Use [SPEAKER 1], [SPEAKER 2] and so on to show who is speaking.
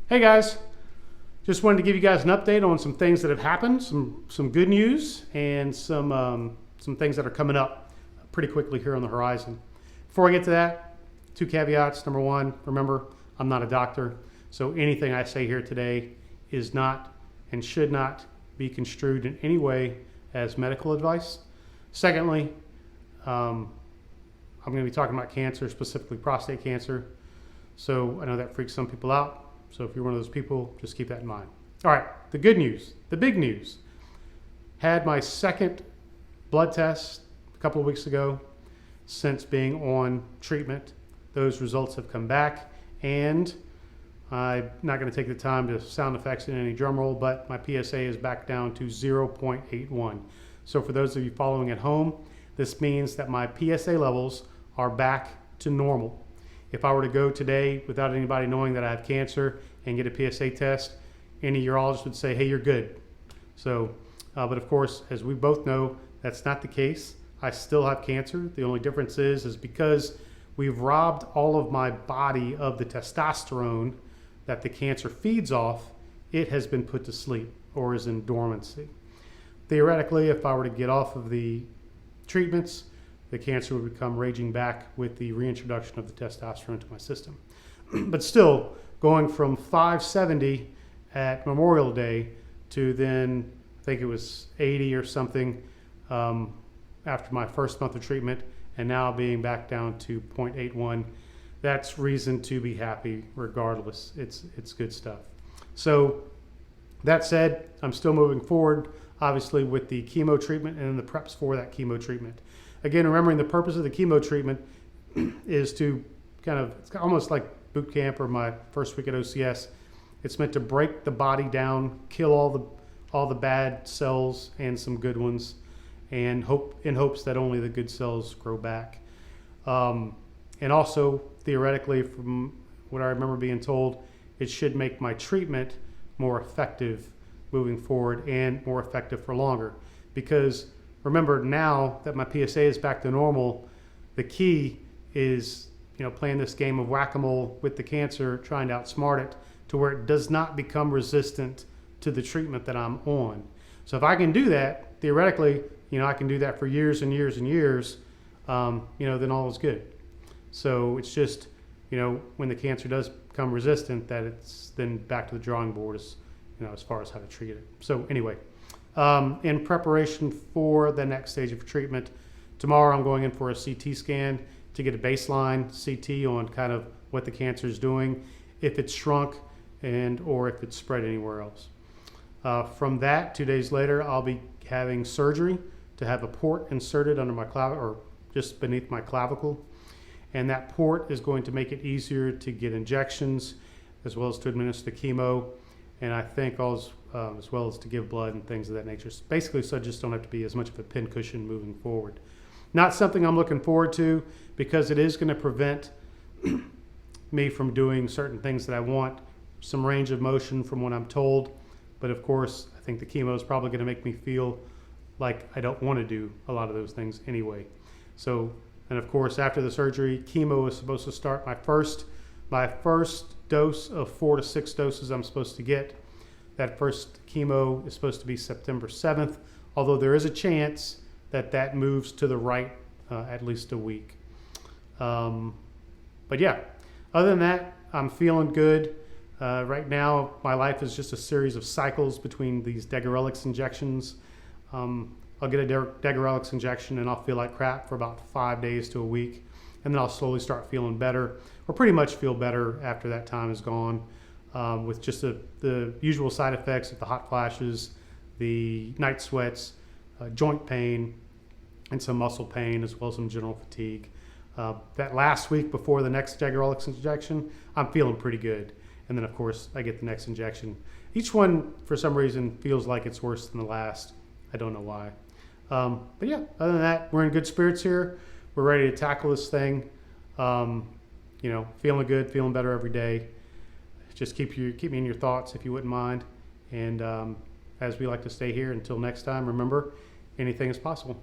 [SPEAKER 1] Hey guys, just wanted to give you guys an update on some things that have happened, some good news, and some things that are coming up pretty quickly here on the horizon. Before I get to that, two caveats. Number one, remember, I'm not a doctor, so anything I say here today is not and should not be construed in any way as medical advice. Secondly, I'm going to be talking about cancer, specifically prostate cancer. So I know that freaks some people out. So if you're one of those people, just keep that in mind. All right, the good news, the big news. Had my second blood test a couple of weeks ago since being on treatment. Those results have come back, and I'm not going to take the time to sound effects in any drum roll, but my PSA is back down to 0.81. So for those of you following at home, this means that my PSA levels are back to normal. If I were to go today without anybody knowing that I have cancer and get a PSA test, any urologist would say, hey, you're good. So, but of course, as we both know, that's not the case. I still have cancer. The only difference is because we've robbed all of my body of the testosterone that the cancer feeds off, it has been put to sleep or is in dormancy. Theoretically, if I were to get off of the treatments, the cancer would become raging back with the reintroduction of the testosterone into my system. But still, going from 570 at Memorial Day to then, I think it was 80 or something after my first month of treatment, and now being back down to 0.81, that's reason to be happy regardless. It's good stuff. So that said, I'm still moving forward, obviously, with the chemo treatment and the preps for that chemo treatment. Again, remembering the purpose of the chemo treatment is to it's almost like boot camp or my first week at OCS. It's meant to break the body down, kill all the bad cells and some good ones, and in hopes that only the good cells grow back. And also, theoretically, from what I remember being told, it should make my treatment more effective moving forward and more effective for longer. Because remember, now that my PSA is back to normal, the key is playing this game of whack-a-mole with the cancer, trying to outsmart it to where it does not become resistant to the treatment that I'm on. So if I can do that, theoretically, I can do that for years and years and years, then all is good. So it's just, when the cancer does become resistant, that it's then back to the drawing board as far as how to treat it. So anyway, in preparation for the next stage of treatment, tomorrow I'm going in for a CT scan to get a baseline CT on kind of what the cancer is doing, if it's shrunk or if it's spread anywhere else. From that, 2 days later, I'll be having surgery to have a port inserted under my clavicle, or just beneath my clavicle. And that port is going to make it easier to get injections as well as to administer chemo. And I think as well as to give blood and things of that nature. Basically, so I just don't have to be as much of a pincushion moving forward. Not something I'm looking forward to, because it is going to prevent me from doing certain things that I want, some range of motion from what I'm told. But of course, I think the chemo is probably going to make me feel like I don't want to do a lot of those things anyway. So, and of course, after the surgery, chemo is supposed to start. My first dose of 4 to 6 doses I'm supposed to get. That first chemo is supposed to be September 7th, although there is a chance that moves to the right at least a week. But yeah, other than that, I'm feeling good. Right now, my life is just a series of cycles between these Degarelix injections. I'll get a Degarelix injection and I'll feel like crap for about 5 days to a week. And then I'll slowly start feeling better, or pretty much feel better after that time is gone, with just the usual side effects of the hot flashes, the night sweats, joint pain, and some muscle pain, as well as some general fatigue. That last week before the next Degarelix injection, I'm feeling pretty good. And then, of course, I get the next injection. Each one, for some reason, feels like it's worse than the last. I don't know why. But yeah, other than that, we're in good spirits here. We're ready to tackle this thing. Feeling good, feeling better every day. Just keep me in your thoughts if you wouldn't mind. And as we like to say here, until next time, remember, anything is possible.